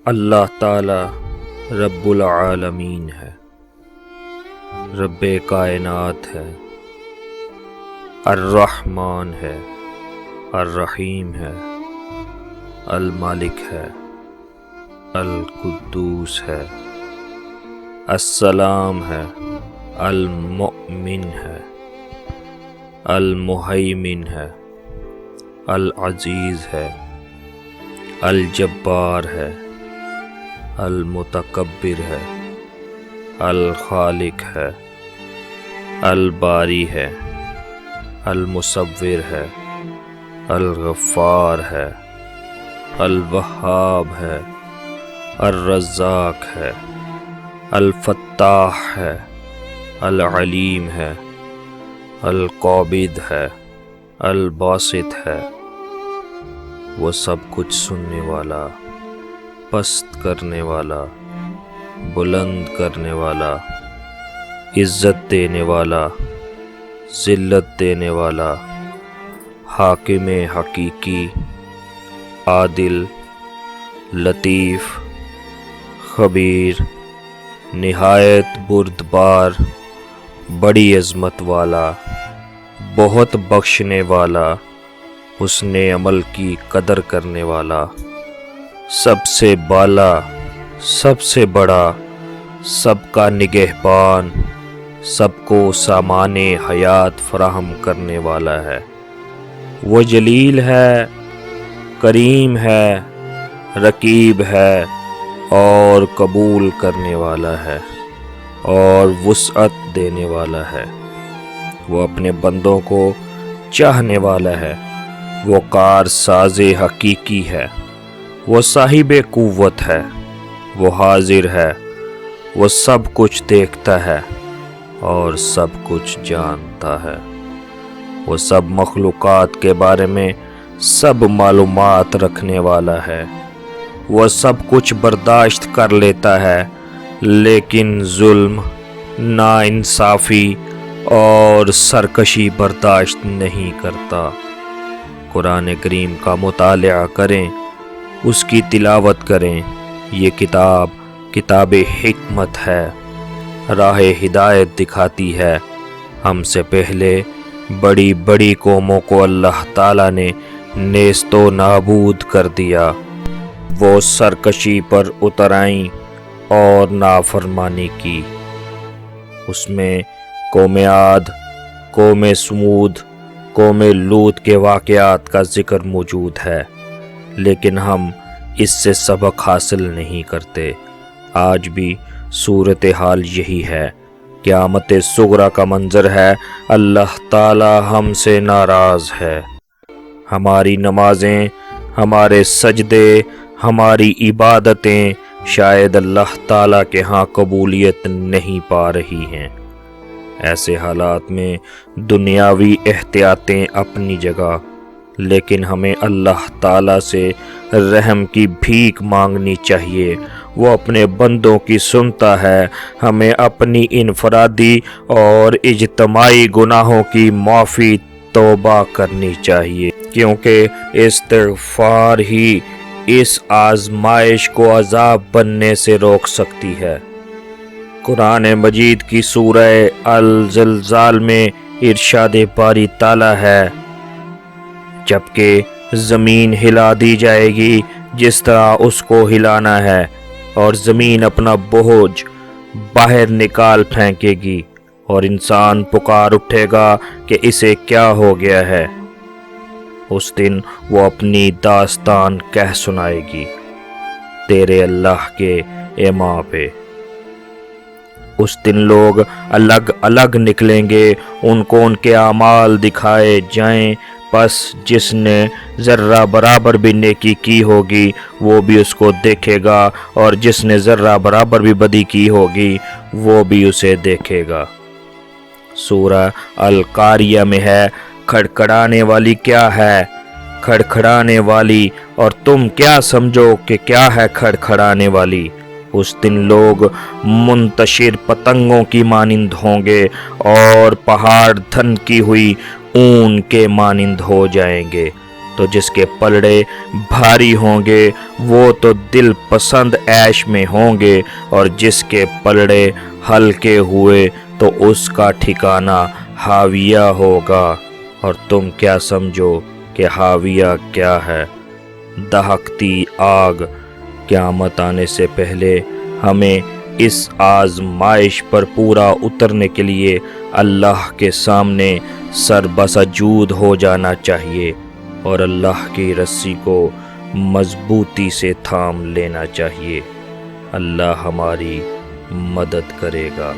اللہ تعالی رب العالمین ہے، رب کائنات ہے، الرحمن ہے، الرحیم ہے، المالک ہے، القدوس ہے، السلام ہے، المؤمن ہے، المہیمن ہے، العزیز ہے، الجبار ہے، المتکبر ہے، الخالق ہے، الباری ہے، المصور ہے، الغفار ہے، الوہاب ہے، الرزاق ہے، الفتاح ہے، العلیم ہے، القابض ہے، الباسط ہے۔ وہ سب کچھ سننے والا، پست کرنے والا، بلند کرنے والا، عزت دینے والا، ذلت دینے والا، حاکم حقیقی، عادل، لطیف، خبیر، نہایت بردبار، بڑی عظمت والا، بہت بخشنے والا، حسن عمل کی قدر کرنے والا، سب سے بالا، سب سے بڑا، سب کا نگہبان، سب کو سامان حیات فراہم کرنے والا ہے۔ وہ جلیل ہے، کریم ہے، رقیب ہے اور قبول کرنے والا ہے اور وسعت دینے والا ہے۔ وہ اپنے بندوں کو چاہنے والا ہے، وہ کار ساز حقیقی ہے، وہ صاحب قوت ہے، وہ حاضر ہے، وہ سب کچھ دیکھتا ہے اور سب کچھ جانتا ہے۔ وہ سب مخلوقات کے بارے میں سب معلومات رکھنے والا ہے۔ وہ سب کچھ برداشت کر لیتا ہے لیکن ظلم، ناانصافی اور سرکشی برداشت نہیں کرتا۔ قرآن کریم کا مطالعہ کریں، اس کی تلاوت کریں۔ یہ کتاب حکمت ہے، راہ ہدایت دکھاتی ہے۔ ہم سے پہلے بڑی بڑی قوموں کو اللہ تعالیٰ نے نیست و نابود کر دیا۔ وہ سرکشی پر اتر آئیں اور نافرمانی کی۔ اس میں قوم عاد، قوم سمود، قوم لوط کے واقعات کا ذکر موجود ہے، لیکن ہم اس سے سبق حاصل نہیں کرتے۔ آج بھی صورتحال یہی ہے۔ قیامت صغریٰ کا منظر ہے، اللہ تعالی ہم سے ناراض ہے۔ ہماری نمازیں، ہمارے سجدے، ہماری عبادتیں شاید اللہ تعالی کے ہاں قبولیت نہیں پا رہی ہیں۔ ایسے حالات میں دنیاوی احتیاطیں اپنی جگہ، لیکن ہمیں اللہ تعالی سے رحم کی بھیک مانگنی چاہیے۔ وہ اپنے بندوں کی سنتا ہے۔ ہمیں اپنی انفرادی اور اجتماعی گناہوں کی معافی توبہ کرنی چاہیے، کیونکہ استغفار ہی اس آزمائش کو عذاب بننے سے روک سکتی ہے۔ قرآن مجید کی سورہ الزلزال میں ارشاد باری تعالیٰ ہے، جبکہ زمین ہلا دی جائے گی جس طرح اس کو ہلانا ہے، اور زمین اپنا بوجھ باہر نکال پھینکے گی، اور انسان پکار اٹھے گا کہ اسے کیا ہو گیا ہے۔ اس دن وہ اپنی داستان کہہ سنائے گی تیرے اللہ کے ایما پہ۔ اس دن لوگ الگ الگ نکلیں گے، ان کو ان کے اعمال دکھائے جائیں، پس جس نے ذرہ برابر بھی نیکی کی ہوگی وہ بھی اس کو دیکھے گا، اور جس نے ذرہ برابر بھی بدی کی ہوگی وہ بھی اسے دیکھے گا۔ سورہ القاریہ میں ہے، کھڑکھڑانے والی کیا ہے؟ کھڑکھڑانے والی، اور تم کیا سمجھو کہ کیا ہے کھڑکھڑانے والی؟ اس دن لوگ منتشر پتنگوں کی مانند ہوں گے اور پہاڑ دھن کی ہوئی اون کے مانند ہو جائیں گے۔ تو جس کے پلڑے بھاری ہوں گے وہ تو دل پسند عیش میں ہوں گے، اور جس کے پلڑے ہلکے ہوئے تو اس کا ٹھکانہ حاویہ ہوگا۔ اور تم کیا سمجھو کہ حاویہ کیا ہے؟ دہکتی آگ۔ قیامت آنے سے پہلے ہمیں اس آزمائش پر پورا اترنے کے لیے اللہ کے سامنے سر بسجود ہو جانا چاہیے اور اللہ کی رسی کو مضبوطی سے تھام لینا چاہیے۔ اللہ ہماری مدد کرے گا۔